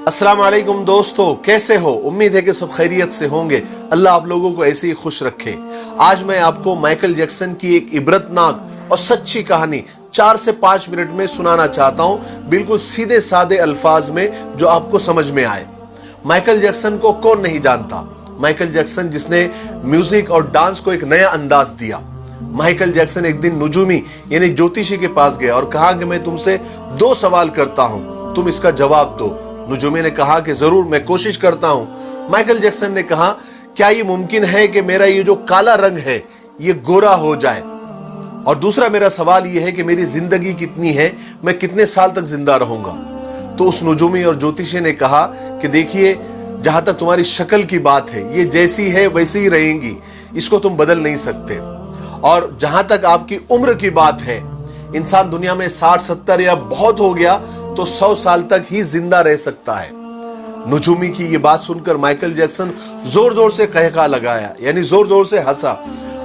अस्सलाम वालेकुम दोस्तों, कैसे हो? उम्मीद है कि सब खैरियत से होंगे। अल्लाह आप लोगों को ऐसे ही खुश रखे। आज मैं आपको माइकल जैक्सन की एक इबरतनाक और सच्ची कहानी 4 से 5 मिनट में सुनाना चाहता हूं, बिल्कुल सीधे सादे अल्फाज में जो आपको समझ में आए। माइकल जैक्सन को कौन नहीं जानता? माइकल जैक्सन जिसने म्यूजिक और डांस को एक नया अंदाज दिया। माइकल जैक्सन एक दिन नुजूमी यानी ज्योतिषी के पास गया और कहा कि मैं तुमसे 2 सवाल करता हूं, तुम इसका जवाब दो। नुजूमी ने कहा कि जरूर, मैं कोशिश करता हूं। माइकल जैक्सन ने कहा, क्या ये मुमकिन है कि मेरा ये जो काला रंग है ये गोरा हो जाए? और दूसरा मेरा सवाल ये है कि मेरी जिंदगी कितनी है, मैं कितने साल तक जिंदा रहूंगा? तो उस नुजूमी और ज्योतिषी ने कहा कि देखिए, जहां तक तुम्हारी शक्ल की बात है, ये जैसी है वैसी ही रहेंगी, इसको तुम बदल नहीं सकते। और जहां तक आपकी उम्र की बात है, इंसान दुनिया में 60-70 या बहुत हो गया तो 100 साल तक ही जिंदा रह सकता है। नुजूमी की ये बात सुनकर माइकल जैक्सन जोर जोर से कहका लगाया, यानी जोर जोर से हंसा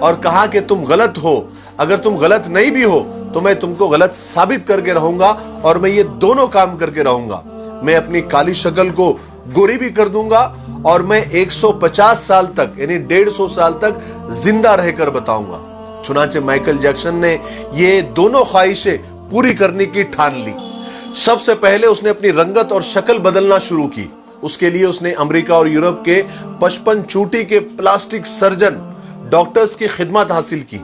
और कहा कि तुम गलत हो। अगर तुम गलत नहीं भी हो तो मैं तुमको गलत साबित करके रहूंगा और मैं ये दोनों काम करके रहूंगा। मैं अपनी काली शक्ल को गोरी भी कर दूंगा और मैं 150 साल तक यानी 150 साल तक जिंदा रहकर बताऊंगा। चुनाचे माइकल जैक्सन ने ये दोनों ख्वाहिशें पूरी करने की ठान ली। सबसे पहले उसने अपनी रंगत और शक्ल बदलना शुरू की। उसके लिए उसने अमेरिका और यूरोप के 55 चोटी के प्लास्टिक सर्जन डॉक्टर्स की खिदमत हासिल की।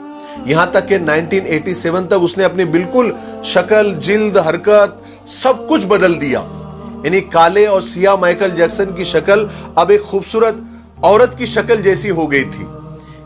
यहां तक कि 1987 तक उसने अपनी बिल्कुल शक्ल, जिल्द, हरकत सब कुछ बदल दिया। यानी काले और सिया माइकल जैक्सन की शक्ल अब एक खूबसूरत औरत की शक्ल जैसी हो गई थी।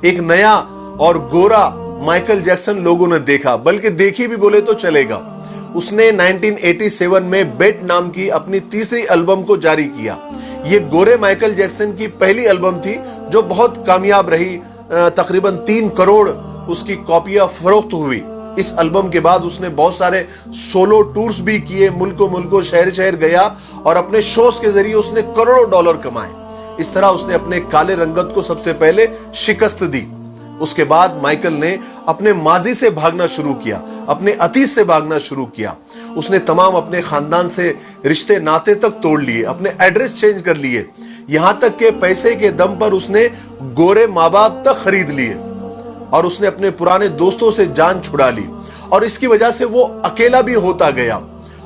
एक नया और गोरा माइकल जैक्सन लोगों ने देखा, बल्कि देखी भी बोले तो चलेगा। उसने 1987 में बेट नाम की अपनी तीसरी एल्बम को जारी किया। यह गोरे माइकल जैक्सन की पहली एल्बम थी जो बहुत कामयाब रही। तकरीबन 3 करोड़ उसकी कॉपियां फरोख्त हुई। इस एल्बम के बाद उसने बहुत सारे सोलो टूर्स भी किए, मुल्कों मुल्कों, शहर शहर गया और अपने शोज के जरिए उसने करोड़ों डॉलर कमाए। इस तरह उसने अपने काले रंगत को सबसे पहले शिकस्त दी। उसके बाद माइकल ने अपने माजी से भागना शुरू किया, अपने अतीत से भागना शुरू किया। उसने तमाम अपने खानदान से रिश्ते नाते तक तोड़ लिए, अपने एड्रेस चेंज कर लिए, यहां तक के पैसे के दम पर उसने गोरे माँ बाप तक खरीद लिए और उसने अपने पुराने दोस्तों से जान छुड़ा ली। और इसकी वजह से वो अकेला भी होता गया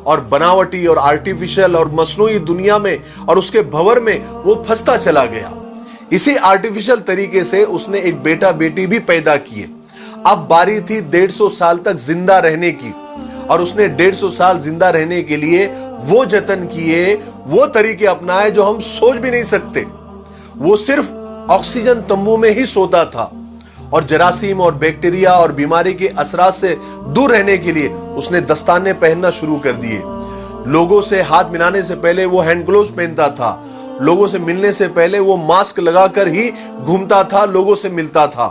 और बनावटी और आर्टिफिशियल और मसनूई दुनिया में और उसके भंवर में वो फंसता चला गया। इसी आर्टिफिशियल तरीके से उसने एक बेटा बेटी भी पैदा किए। अब बारी थी 150 साल तक जिंदा रहने की और उसने 150 साल जिंदा रहने के लिए वो जतन किए, वो तरीके अपनाए जो हम सोच भी नहीं सकते। वो सिर्फ ऑक्सीजन तंबू में ही सोता था और जरासीम और बैक्टीरिया और बीमारी के असरात से दूर रहने के लिए उसने दस्ताने पहनना शुरू कर दिए। लोगों से हाथ मिलाने से पहले वो हैंड ग्लोव्स पहनता था। लोगों से मिलने से पहले वो मास्क लगाकर ही घूमता था, लोगों से मिलता था।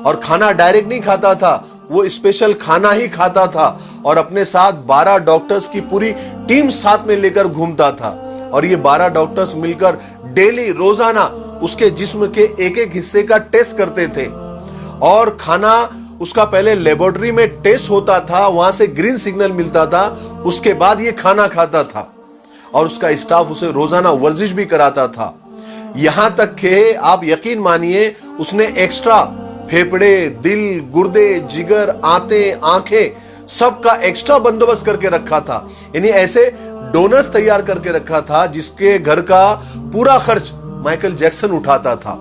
और खाना डायरेक्ट नहीं खाता था, वो स्पेशल खाना ही खाता था और अपने साथ 12 डॉक्टर्स की पूरी टीम साथ में लेकर घूमता था। और ये 12 डॉक्टर्स मिलकर डेली, रोजाना उसके जिस्म के एक एक हिस्से का टेस्ट करते थे। और खाना उसका पहले लेबोरेटरी में टेस्ट होता था, वहां से ग्रीन सिग्नल मिलता था, उसके बाद ये खाना खाता था। और उसका स्टाफ उसे रोजाना वर्जिश भी कराता था। यहां तक कि आप यकीन मानिए, उसने एक्स्ट्रा फेफड़े, दिल, गुर्दे, जिगर, आंखें सबका एक्स्ट्रा बंदोबस्त करके रखा था। यानी ऐसे डोनर्स तैयार करके रखा था जिसके घर का पूरा खर्च माइकल जैक्सन उठाता था।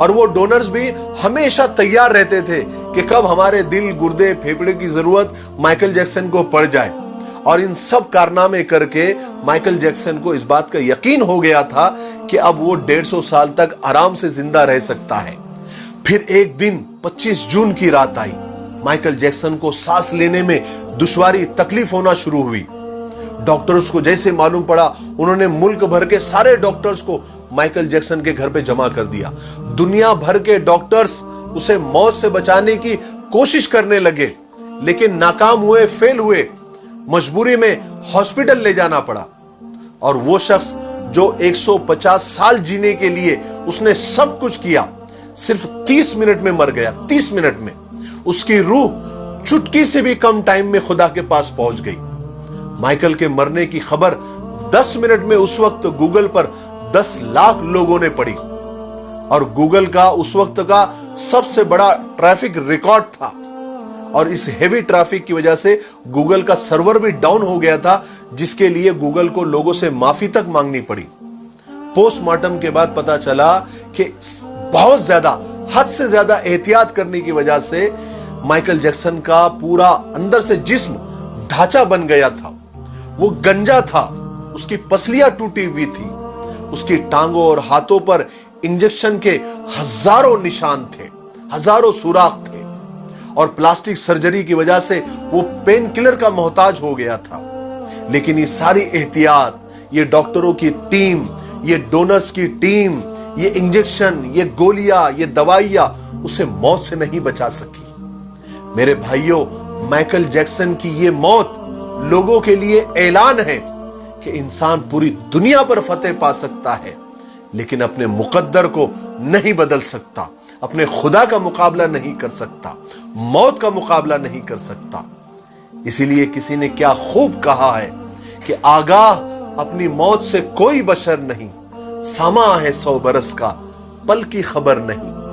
और वो डोनर्स भी हमेशा तैयार रहते थे कि कब हमारे दिल, गुर्दे, फेफड़े की जरूरत माइकल जैक्सन को पड़ जाए। और इन सब कारनामे करके माइकल जैक्सन को इस बात का यकीन हो गया था कि अब वो 150 साल तक आराम से जिंदा रह सकता है। फिर एक दिन 25 जून की रात आई। माइकल जैक्सन को सांस लेने में दुश्वारी, तकलीफ होना शुरू हुई। डॉक्टर्स को जैसे मालूम पड़ा, उन्होंने मुल्क भर के सारे डॉक्टर्स को माइकल जैक्सन के घर पे जमा कर दिया। दुनिया भर के डॉक्टर्स उसे मौत से बचाने की कोशिश करने लगे, लेकिन नाकाम हुए, फेल हुए। मजबूरी में हॉस्पिटल ले जाना पड़ा। और वो शख्स जो 150 साल जीने के लिए उसने सब कुछ किया, सिर्फ 30 मिनट में मर गया। 30 मिनट में उसकी रूह चुटकी से भी कम टाइम में खुदा के पास पहुंच गई। माइकल के मरने की खबर 10 मिनट में उस वक्त गूगल पर 10 लाख लोगों ने पढ़ी और गूगल का उस वक्त का सबसे बड़ा ट्रैफिक रिकॉर्ड था। और इस हेवी ट्रैफिक की वजह से गूगल का सर्वर भी डाउन हो गया था, जिसके लिए गूगल को लोगों से माफी तक मांगनी पड़ी। पोस्टमार्टम के बाद पता चला कि बहुत ज्यादा, हद से ज्यादा एहतियात करने की वजह से माइकल जैक्सन का पूरा अंदर से जिस्म ढांचा बन गया था। वो गंजा था, उसकी पसलियां टूटी हुई थी, उसकी टांगों और हाथों पर इंजेक्शन के हजारों निशान थे, हजारों सुराख थे और प्लास्टिक सर्जरी की वजह से वो पेन किलर का मोहताज हो गया था। लेकिन ये सारी एहतियात, ये डॉक्टरों की टीम, ये डोनर्स की टीम, ये इंजेक्शन, ये गोलियां, ये दवाइयां उसे मौत से नहीं बचा सकी। मेरे भाइयों, माइकल जैक्सन की ये मौत लोगों के लिए ऐलान है कि इंसान पूरी दुनिया पर फतेह पा सकता है, लेकिन अपने मुकद्दर को नहीं बदल सकता, अपने खुदा का मुकाबला नहीं कर सकता, मौत का मुकाबला नहीं कर सकता। इसीलिए किसी ने क्या खूब कहा है कि आगाह अपनी मौत से कोई बशर नहीं, सामा है 100 बरस का, पल की खबर नहीं।